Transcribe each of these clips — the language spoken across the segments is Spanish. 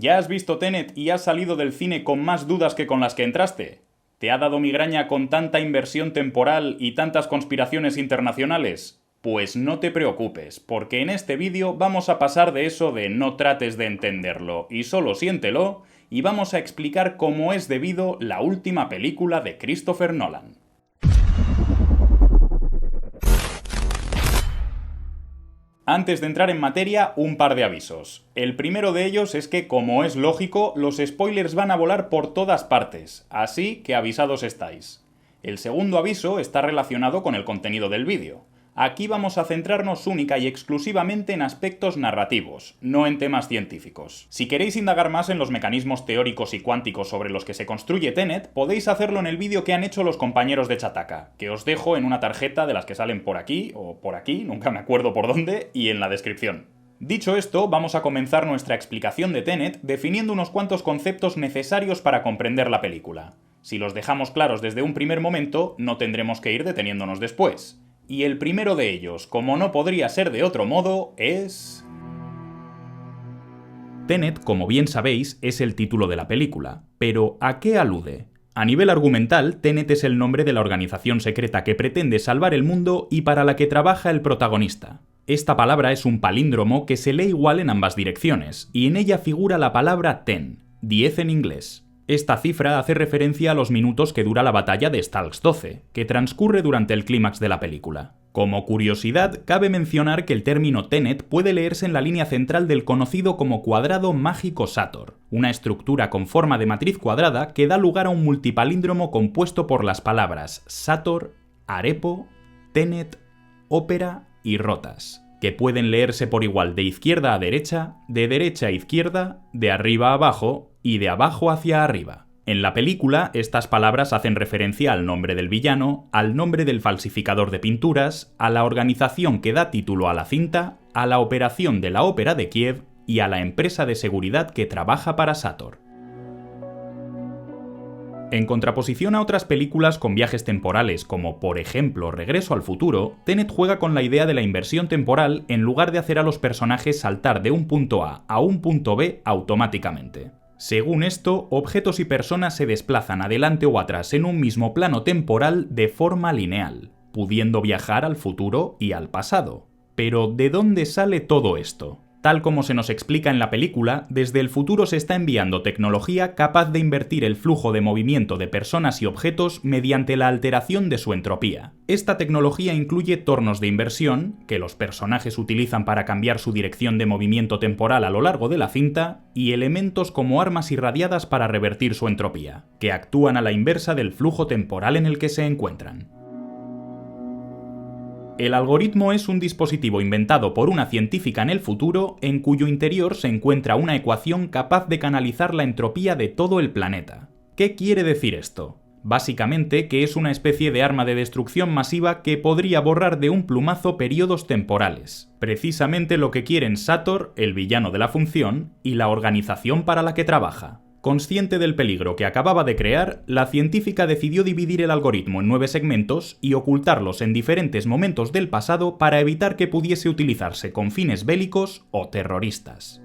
¿Ya has visto Tenet y has salido del cine con más dudas que con las que entraste? ¿Te ha dado migraña con tanta inversión temporal y tantas conspiraciones internacionales? Pues no te preocupes, porque en este vídeo vamos a pasar de eso de no trates de entenderlo y solo siéntelo, y vamos a explicar cómo es debido la última película de Christopher Nolan. Antes de entrar en materia, un par de avisos. El primero de ellos es que, como es lógico, los spoilers van a volar por todas partes, así que avisados estáis. El segundo aviso está relacionado con el contenido del vídeo. Aquí vamos a centrarnos única y exclusivamente en aspectos narrativos, no en temas científicos. Si queréis indagar más en los mecanismos teóricos y cuánticos sobre los que se construye Tenet, podéis hacerlo en el vídeo que han hecho los compañeros de Chataka, que os dejo en una tarjeta de las que salen por aquí, o por aquí, nunca me acuerdo por dónde, y en la descripción. Dicho esto, vamos a comenzar nuestra explicación de Tenet definiendo unos cuantos conceptos necesarios para comprender la película. Si los dejamos claros desde un primer momento, no tendremos que ir deteniéndonos después. Y el primero de ellos, como no podría ser de otro modo, es... Tenet, como bien sabéis, es el título de la película. Pero, ¿a qué alude? A nivel argumental, Tenet es el nombre de la organización secreta que pretende salvar el mundo y para la que trabaja el protagonista. Esta palabra es un palíndromo que se lee igual en ambas direcciones, y en ella figura la palabra 10 en inglés. Esta cifra hace referencia a los minutos que dura la batalla de Stalks 12, que transcurre durante el clímax de la película. Como curiosidad, cabe mencionar que el término Tenet puede leerse en la línea central del conocido como cuadrado mágico Sator, una estructura con forma de matriz cuadrada que da lugar a un multipalíndromo compuesto por las palabras Sator, Arepo, Tenet, Ópera y Rotas, que pueden leerse por igual de izquierda a derecha, de derecha a izquierda, de arriba a abajo y de abajo hacia arriba. En la película, estas palabras hacen referencia al nombre del villano, al nombre del falsificador de pinturas, a la organización que da título a la cinta, a la operación de la Ópera de Kiev y a la empresa de seguridad que trabaja para Sator. En contraposición a otras películas con viajes temporales como, por ejemplo, Regreso al futuro, Tenet juega con la idea de la inversión temporal en lugar de hacer a los personajes saltar de un punto A un punto B automáticamente. Según esto, objetos y personas se desplazan adelante o atrás en un mismo plano temporal de forma lineal, pudiendo viajar al futuro y al pasado. Pero, ¿de dónde sale todo esto? Tal como se nos explica en la película, desde el futuro se está enviando tecnología capaz de invertir el flujo de movimiento de personas y objetos mediante la alteración de su entropía. Esta tecnología incluye tornos de inversión, que los personajes utilizan para cambiar su dirección de movimiento temporal a lo largo de la cinta, y elementos como armas irradiadas para revertir su entropía, que actúan a la inversa del flujo temporal en el que se encuentran. El algoritmo es un dispositivo inventado por una científica en el futuro en cuyo interior se encuentra una ecuación capaz de canalizar la entropía de todo el planeta. ¿Qué quiere decir esto? Básicamente que es una especie de arma de destrucción masiva que podría borrar de un plumazo periodos temporales. Precisamente lo que quieren Sator, el villano de la función, y la organización para la que trabaja. Consciente del peligro que acababa de crear, la científica decidió dividir el algoritmo en 9 segmentos y ocultarlos en diferentes momentos del pasado para evitar que pudiese utilizarse con fines bélicos o terroristas.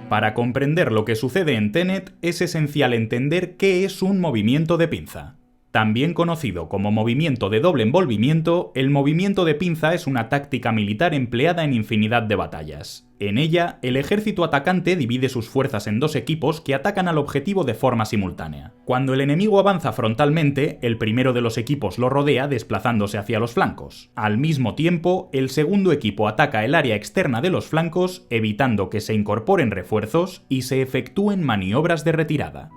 Para comprender lo que sucede en Tenet, es esencial entender qué es un movimiento de pinza. También conocido como movimiento de doble envolvimiento, el movimiento de pinza es una táctica militar empleada en infinidad de batallas. En ella, el ejército atacante divide sus fuerzas en dos equipos que atacan al objetivo de forma simultánea. Cuando el enemigo avanza frontalmente, el primero de los equipos lo rodea desplazándose hacia los flancos. Al mismo tiempo, el segundo equipo ataca el área externa de los flancos, evitando que se incorporen refuerzos y se efectúen maniobras de retirada.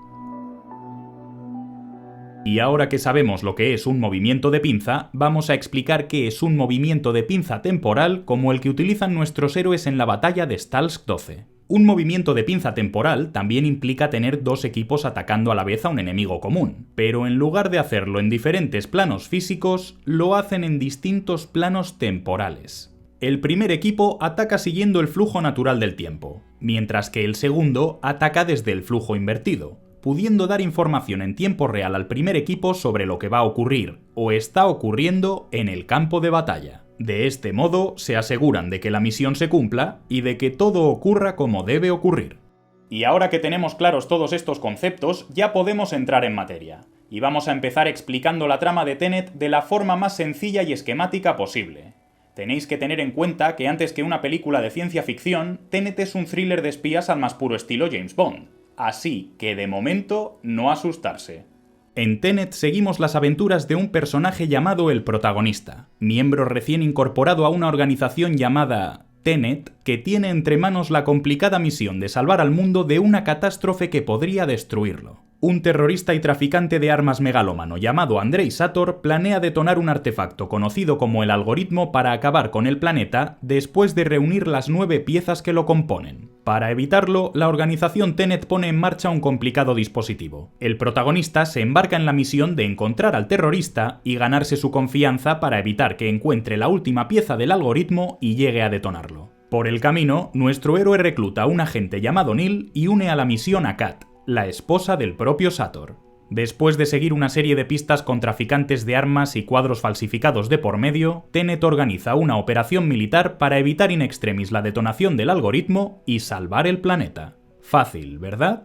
Y ahora que sabemos lo que es un movimiento de pinza, vamos a explicar qué es un movimiento de pinza temporal como el que utilizan nuestros héroes en la batalla de Stalks 12. Un movimiento de pinza temporal también implica tener dos equipos atacando a la vez a un enemigo común, pero en lugar de hacerlo en diferentes planos físicos, lo hacen en distintos planos temporales. El primer equipo ataca siguiendo el flujo natural del tiempo, mientras que el segundo ataca desde el flujo invertido, pudiendo dar información en tiempo real al primer equipo sobre lo que va a ocurrir o está ocurriendo en el campo de batalla. De este modo, se aseguran de que la misión se cumpla y de que todo ocurra como debe ocurrir. Y ahora que tenemos claros todos estos conceptos, ya podemos entrar en materia. Y vamos a empezar explicando la trama de Tenet de la forma más sencilla y esquemática posible. Tenéis que tener en cuenta que antes que una película de ciencia ficción, Tenet es un thriller de espías al más puro estilo James Bond. Así que de momento, no asustarse. En Tenet seguimos las aventuras de un personaje llamado el protagonista, miembro recién incorporado a una organización llamada Tenet, que tiene entre manos la complicada misión de salvar al mundo de una catástrofe que podría destruirlo. Un terrorista y traficante de armas megalómano llamado Andrei Sator planea detonar un artefacto conocido como el algoritmo para acabar con el planeta después de reunir las 9 piezas que lo componen. Para evitarlo, la organización Tenet pone en marcha un complicado dispositivo. El protagonista se embarca en la misión de encontrar al terrorista y ganarse su confianza para evitar que encuentre la última pieza del algoritmo y llegue a detonarlo. Por el camino, nuestro héroe recluta a un agente llamado Neil y une a la misión a Kat, la esposa del propio Sator. Después de seguir una serie de pistas con traficantes de armas y cuadros falsificados de por medio, Tenet organiza una operación militar para evitar in extremis la detonación del algoritmo y salvar el planeta. Fácil, ¿verdad?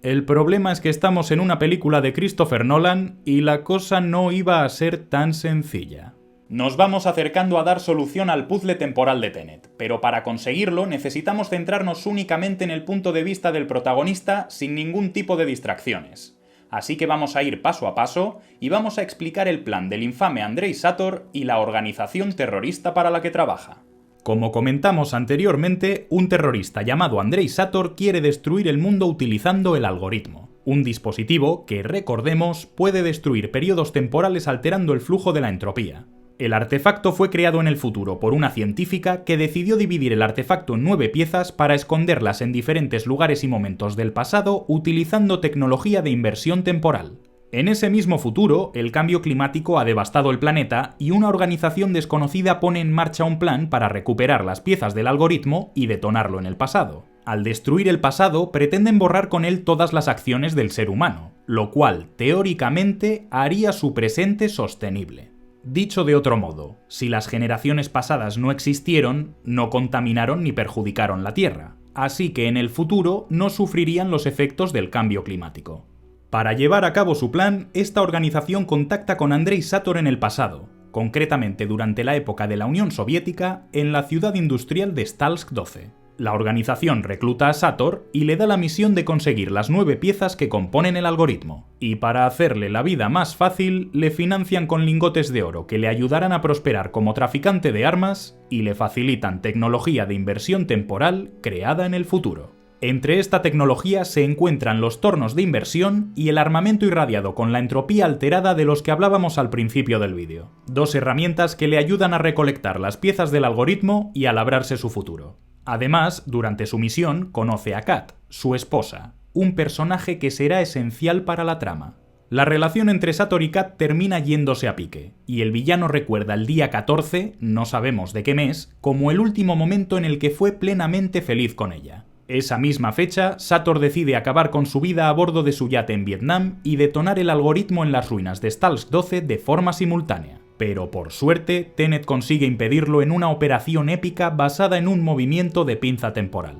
El problema es que estamos en una película de Christopher Nolan y la cosa no iba a ser tan sencilla. Nos vamos acercando a dar solución al puzzle temporal de Tenet, pero para conseguirlo necesitamos centrarnos únicamente en el punto de vista del protagonista sin ningún tipo de distracciones. Así que vamos a ir paso a paso y vamos a explicar el plan del infame Andrei Sator y la organización terrorista para la que trabaja. Como comentamos anteriormente, un terrorista llamado Andrei Sator quiere destruir el mundo utilizando el algoritmo, un dispositivo que, recordemos, puede destruir periodos temporales alterando el flujo de la entropía. El artefacto fue creado en el futuro por una científica que decidió dividir el artefacto en 9 piezas para esconderlas en diferentes lugares y momentos del pasado utilizando tecnología de inversión temporal. En ese mismo futuro, el cambio climático ha devastado el planeta y una organización desconocida pone en marcha un plan para recuperar las piezas del algoritmo y detonarlo en el pasado. Al destruir el pasado, pretenden borrar con él todas las acciones del ser humano, lo cual, teóricamente, haría su presente sostenible. Dicho de otro modo, si las generaciones pasadas no existieron, no contaminaron ni perjudicaron la Tierra, así que en el futuro no sufrirían los efectos del cambio climático. Para llevar a cabo su plan, esta organización contacta con Andrei Sator en el pasado, concretamente durante la época de la Unión Soviética, en la ciudad industrial de Stalsk 12. La organización recluta a Sator y le da la misión de conseguir las 9 piezas que componen el algoritmo. Y para hacerle la vida más fácil, le financian con lingotes de oro que le ayudarán a prosperar como traficante de armas y le facilitan tecnología de inversión temporal creada en el futuro. Entre esta tecnología se encuentran los tornos de inversión y el armamento irradiado con la entropía alterada de los que hablábamos al principio del vídeo. 2 herramientas que le ayudan a recolectar las piezas del algoritmo y a labrarse su futuro. Además, durante su misión, conoce a Kat, su esposa, un personaje que será esencial para la trama. La relación entre Sator y Kat termina yéndose a pique, y el villano recuerda el día 14, no sabemos de qué mes, como el último momento en el que fue plenamente feliz con ella. Esa misma fecha, Sator decide acabar con su vida a bordo de su yate en Vietnam y detonar el algoritmo en las ruinas de Stalsk 12 de forma simultánea. Pero por suerte, Tenet consigue impedirlo en una operación épica basada en un movimiento de pinza temporal.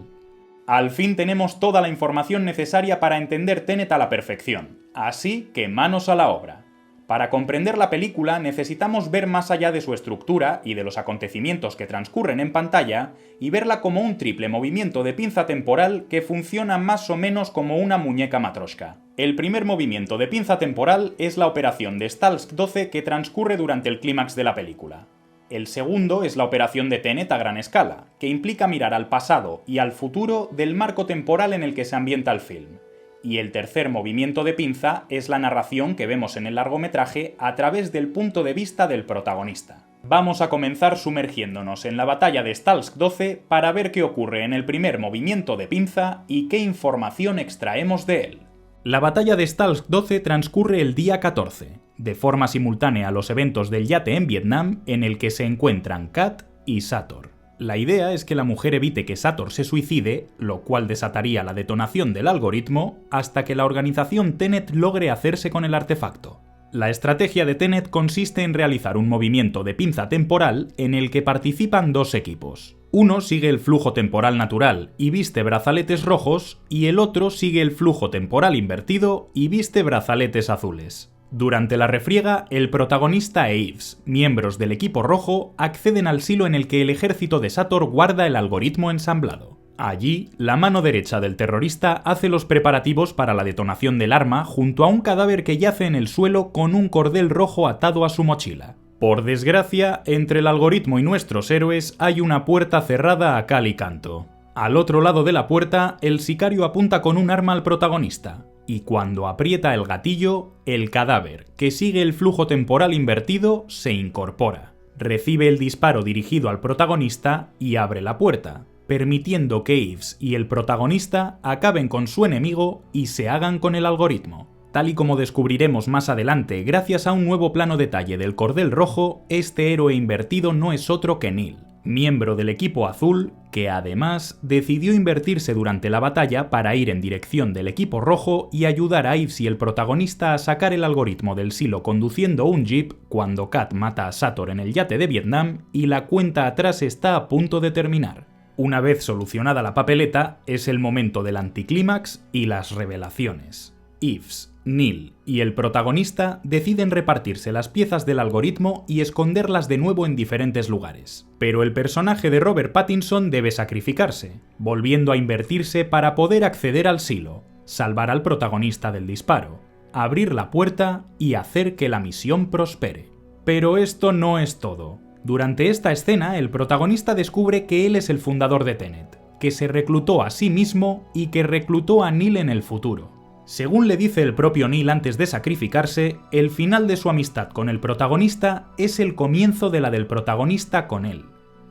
Al fin tenemos toda la información necesaria para entender Tenet a la perfección, así que manos a la obra. Para comprender la película necesitamos ver más allá de su estructura y de los acontecimientos que transcurren en pantalla y verla como un triple movimiento de pinza temporal que funciona más o menos como una muñeca matroshka. El primer movimiento de pinza temporal es la operación de Stalsk 12 que transcurre durante el clímax de la película. El segundo es la operación de Tenet a gran escala, que implica mirar al pasado y al futuro del marco temporal en el que se ambienta el film. Y el tercer movimiento de pinza es la narración que vemos en el largometraje a través del punto de vista del protagonista. Vamos a comenzar sumergiéndonos en la batalla de Stalsk 12 para ver qué ocurre en el primer movimiento de pinza y qué información extraemos de él. La batalla de Stalsk 12 transcurre el día 14, de forma simultánea a los eventos del yate en Vietnam en el que se encuentran Kat y Sator. La idea es que la mujer evite que Sator se suicide, lo cual desataría la detonación del algoritmo, hasta que la organización Tenet logre hacerse con el artefacto. La estrategia de Tenet consiste en realizar un movimiento de pinza temporal en el que participan dos equipos. Uno sigue el flujo temporal natural y viste brazaletes rojos, y el otro sigue el flujo temporal invertido y viste brazaletes azules. Durante la refriega, el protagonista e Yves, miembros del equipo rojo, acceden al silo en el que el ejército de Sator guarda el algoritmo ensamblado. Allí, la mano derecha del terrorista hace los preparativos para la detonación del arma junto a un cadáver que yace en el suelo con un cordel rojo atado a su mochila. Por desgracia, entre el algoritmo y nuestros héroes hay una puerta cerrada a cal y canto. Al otro lado de la puerta, el sicario apunta con un arma al protagonista, y cuando aprieta el gatillo, el cadáver, que sigue el flujo temporal invertido, se incorpora. Recibe el disparo dirigido al protagonista y abre la puerta, permitiendo que Yves y el protagonista acaben con su enemigo y se hagan con el algoritmo. Tal y como descubriremos más adelante, gracias a un nuevo plano detalle del cordel rojo, este héroe invertido no es otro que Neil, miembro del equipo azul, que además decidió invertirse durante la batalla para ir en dirección del equipo rojo y ayudar a Yves y el protagonista a sacar el algoritmo del silo conduciendo un jeep cuando Kat mata a Sator en el yate de Vietnam y la cuenta atrás está a punto de terminar. Una vez solucionada la papeleta, es el momento del anticlímax y las revelaciones. Yves, Neil y el protagonista deciden repartirse las piezas del algoritmo y esconderlas de nuevo en diferentes lugares. Pero el personaje de Robert Pattinson debe sacrificarse, volviendo a invertirse para poder acceder al silo, salvar al protagonista del disparo, abrir la puerta y hacer que la misión prospere. Pero esto no es todo. Durante esta escena, el protagonista descubre que él es el fundador de Tenet, que se reclutó a sí mismo y que reclutó a Neil en el futuro. Según le dice el propio Neil antes de sacrificarse, el final de su amistad con el protagonista es el comienzo de la del protagonista con él,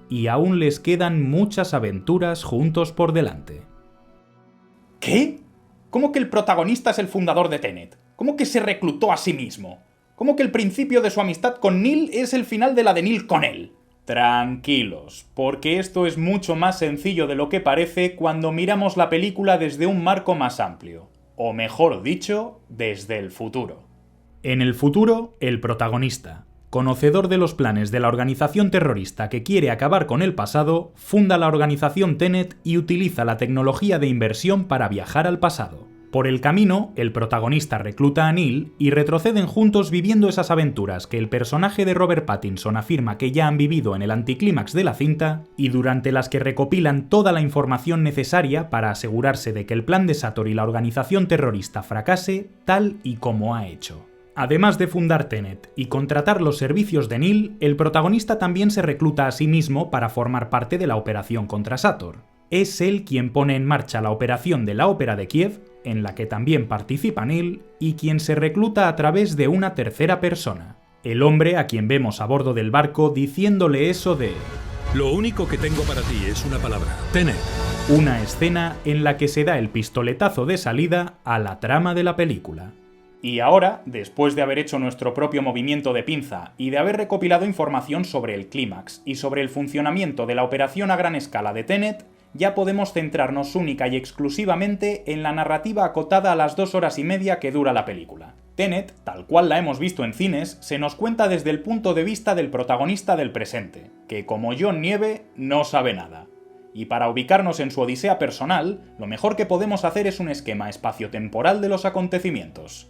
y aún les quedan muchas aventuras juntos por delante. ¿Qué? ¿Cómo que el protagonista es el fundador de Tenet? ¿Cómo que se reclutó a sí mismo? ¿Cómo que el principio de su amistad con Neil es el final de la de Neil con él? Tranquilos, porque esto es mucho más sencillo de lo que parece cuando miramos la película desde un marco más amplio. O mejor dicho, desde el futuro. En el futuro, el protagonista, conocedor de los planes de la organización terrorista que quiere acabar con el pasado, funda la organización Tenet y utiliza la tecnología de inversión para viajar al pasado. Por el camino, el protagonista recluta a Neil y retroceden juntos viviendo esas aventuras que el personaje de Robert Pattinson afirma que ya han vivido en el anticlímax de la cinta y durante las que recopilan toda la información necesaria para asegurarse de que el plan de Sator y la organización terrorista fracase tal y como ha hecho. Además de fundar Tenet y contratar los servicios de Neil, el protagonista también se recluta a sí mismo para formar parte de la operación contra Sator. Es él quien pone en marcha la operación de la Ópera de Kiev, en la que también participa Neil, y quien se recluta a través de una tercera persona, el hombre a quien vemos a bordo del barco diciéndole eso de «Lo único que tengo para ti es una palabra, Tenet». Una escena en la que se da el pistoletazo de salida a la trama de la película. Y ahora, después de haber hecho nuestro propio movimiento de pinza y de haber recopilado información sobre el clímax y sobre el funcionamiento de la operación a gran escala de Tenet, ya podemos centrarnos única y exclusivamente en la narrativa acotada a las 2 horas y media que dura la película. Tenet, tal cual la hemos visto en cines, se nos cuenta desde el punto de vista del protagonista del presente, que como John Nieve no sabe nada. Y para ubicarnos en su odisea personal, lo mejor que podemos hacer es un esquema espaciotemporal de los acontecimientos.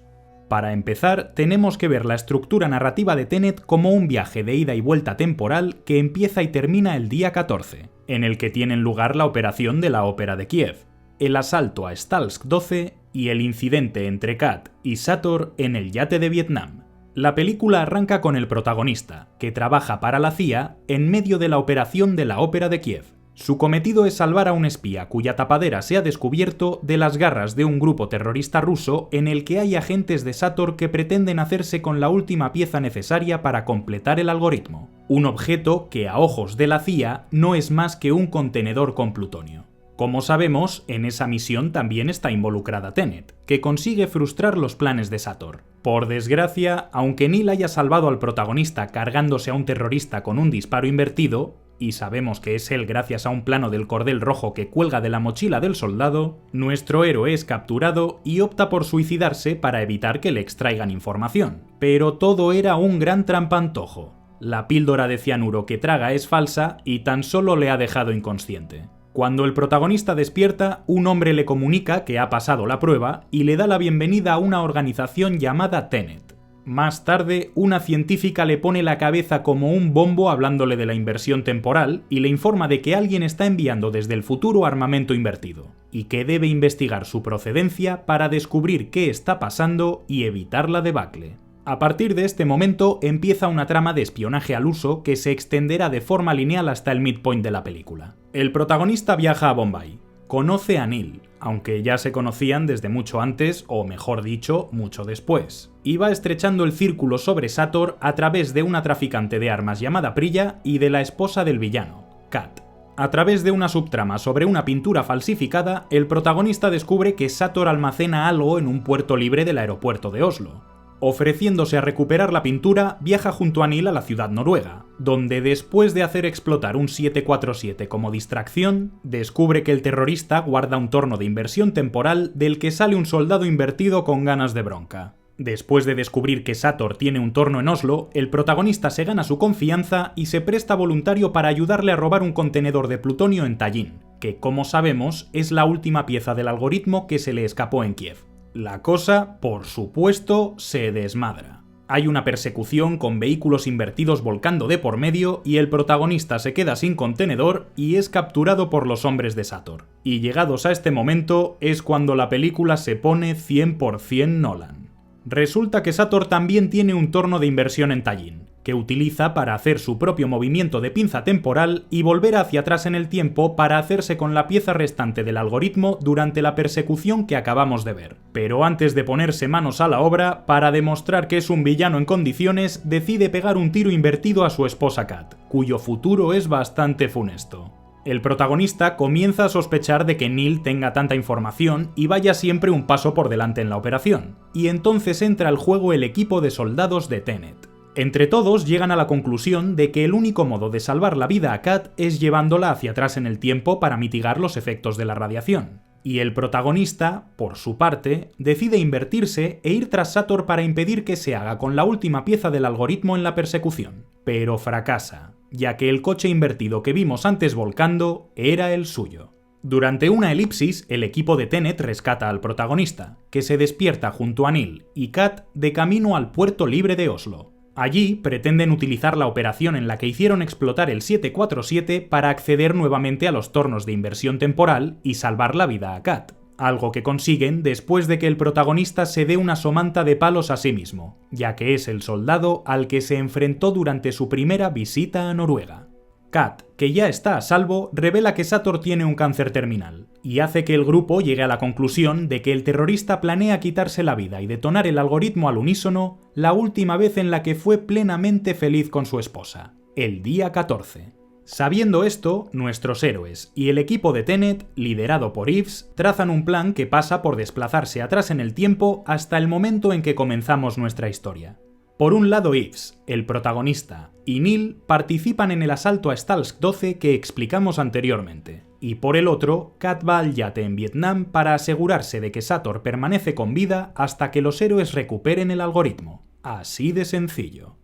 Para empezar, tenemos que ver la estructura narrativa de Tenet como un viaje de ida y vuelta temporal que empieza y termina el día 14, en el que tienen lugar la operación de la Ópera de Kiev, el asalto a Stalsk 12 y el incidente entre Kat y Sator en el yate de Vietnam. La película arranca con el protagonista, que trabaja para la CIA en medio de la operación de la Ópera de Kiev. Su cometido es salvar a un espía cuya tapadera se ha descubierto de las garras de un grupo terrorista ruso en el que hay agentes de Sator que pretenden hacerse con la última pieza necesaria para completar el algoritmo. Un objeto que a ojos de la CIA no es más que un contenedor con plutonio. Como sabemos, en esa misión también está involucrada Tenet, que consigue frustrar los planes de Sator. Por desgracia, aunque Neil haya salvado al protagonista cargándose a un terrorista con un disparo invertido, y sabemos que es él gracias a un plano del cordel rojo que cuelga de la mochila del soldado, nuestro héroe es capturado y opta por suicidarse para evitar que le extraigan información. Pero todo era un gran trampantojo. La píldora de cianuro que traga es falsa y tan solo le ha dejado inconsciente. Cuando el protagonista despierta, un hombre le comunica que ha pasado la prueba y le da la bienvenida a una organización llamada Tenet. Más tarde, una científica le pone la cabeza como un bombo hablándole de la inversión temporal y le informa de que alguien está enviando desde el futuro armamento invertido, y que debe investigar su procedencia para descubrir qué está pasando y evitar la debacle. A partir de este momento empieza una trama de espionaje al uso que se extenderá de forma lineal hasta el midpoint de la película. El protagonista viaja a Bombay, conoce a Neil, aunque ya se conocían desde mucho antes, o mejor dicho, mucho después, y va estrechando el círculo sobre Sator a través de una traficante de armas llamada Priya y de la esposa del villano, Kat. A través de una subtrama sobre una pintura falsificada, el protagonista descubre que Sator almacena algo en un puerto libre del aeropuerto de Oslo. Ofreciéndose a recuperar la pintura, viaja junto a Neil a la ciudad noruega, donde después de hacer explotar un 747 como distracción, descubre que el terrorista guarda un torno de inversión temporal del que sale un soldado invertido con ganas de bronca. Después de descubrir que Sator tiene un torno en Oslo, el protagonista se gana su confianza y se presta voluntario para ayudarle a robar un contenedor de plutonio en Tallin, que, como sabemos, es la última pieza del algoritmo que se le escapó en Kiev. La cosa, por supuesto, se desmadra. Hay una persecución con vehículos invertidos volcando de por medio y el protagonista se queda sin contenedor y es capturado por los hombres de Sator. Y llegados a este momento es cuando la película se pone 100% Nolan. Resulta que Sator también tiene un torno de inversión en Tallin, que utiliza para hacer su propio movimiento de pinza temporal y volver hacia atrás en el tiempo para hacerse con la pieza restante del algoritmo durante la persecución que acabamos de ver. Pero antes de ponerse manos a la obra, para demostrar que es un villano en condiciones, decide pegar un tiro invertido a su esposa Kat, cuyo futuro es bastante funesto. El protagonista comienza a sospechar de que Neil tenga tanta información y vaya siempre un paso por delante en la operación, y entonces entra al juego el equipo de soldados de Tenet. Entre todos llegan a la conclusión de que el único modo de salvar la vida a Kat es llevándola hacia atrás en el tiempo para mitigar los efectos de la radiación. Y el protagonista, por su parte, decide invertirse e ir tras Sator para impedir que se haga con la última pieza del algoritmo en la persecución. Pero fracasa, ya que el coche invertido que vimos antes volcando era el suyo. Durante una elipsis, el equipo de Tenet rescata al protagonista, que se despierta junto a Neil y Kat de camino al puerto libre de Oslo. Allí pretenden utilizar la operación en la que hicieron explotar el 747 para acceder nuevamente a los tornos de inversión temporal y salvar la vida a Kat, algo que consiguen después de que el protagonista se dé una somanta de palos a sí mismo, ya que es el soldado al que se enfrentó durante su primera visita a Noruega. Kat, que ya está a salvo, revela que Sator tiene un cáncer terminal, y hace que el grupo llegue a la conclusión de que el terrorista planea quitarse la vida y detonar el algoritmo al unísono la última vez en la que fue plenamente feliz con su esposa, el día 14. Sabiendo esto, nuestros héroes y el equipo de Tenet, liderado por Yves, trazan un plan que pasa por desplazarse atrás en el tiempo hasta el momento en que comenzamos nuestra historia. Por un lado Yves, el protagonista, y Neil participan en el asalto a Stalsk 12 que explicamos anteriormente, y por el otro, Kat va al yate en Vietnam para asegurarse de que Sator permanece con vida hasta que los héroes recuperen el algoritmo. Así de sencillo.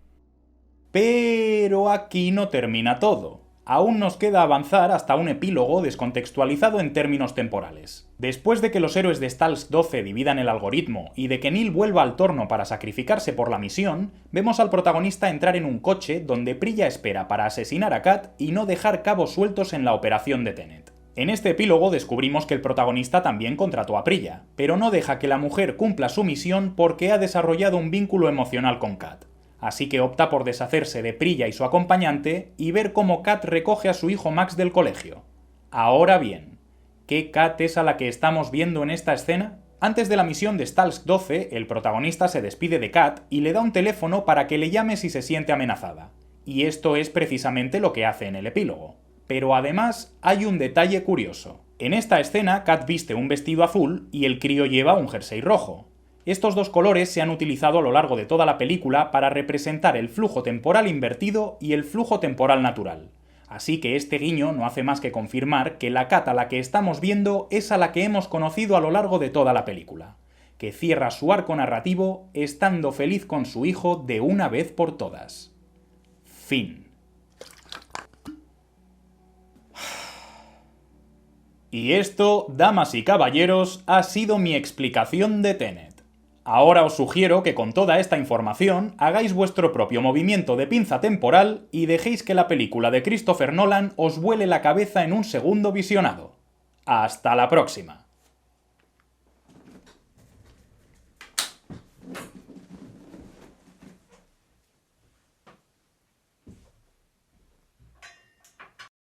Pero aquí no termina todo. Aún nos queda avanzar hasta un epílogo descontextualizado en términos temporales. Después de que los héroes de Stalsk 12 dividan el algoritmo y de que Neil vuelva al torno para sacrificarse por la misión, vemos al protagonista entrar en un coche donde Priya espera para asesinar a Kat y no dejar cabos sueltos en la operación de Tenet. En este epílogo descubrimos que el protagonista también contrató a Priya, pero no deja que la mujer cumpla su misión porque ha desarrollado un vínculo emocional con Kat. Así que opta por deshacerse de Priya y su acompañante y ver cómo Kat recoge a su hijo Max del colegio. Ahora bien, ¿qué Kat es a la que estamos viendo en esta escena? Antes de la misión de Stalsk 12, el protagonista se despide de Kat y le da un teléfono para que le llame si se siente amenazada. Y esto es precisamente lo que hace en el epílogo. Pero además hay un detalle curioso. En esta escena, Kat viste un vestido azul y el crío lleva un jersey rojo. Estos dos colores se han utilizado a lo largo de toda la película para representar el flujo temporal invertido y el flujo temporal natural, Así que este guiño no hace más que confirmar que la Kat a la que estamos viendo es a la que hemos conocido a lo largo de toda la película, que cierra su arco narrativo estando feliz con su hijo de una vez por todas. Fin. Y esto, damas y caballeros, ha sido mi explicación de Tenet. Ahora os sugiero que con toda esta información hagáis vuestro propio movimiento de pinza temporal y dejéis que la película de Christopher Nolan os vuele la cabeza en un segundo visionado. ¡Hasta la próxima!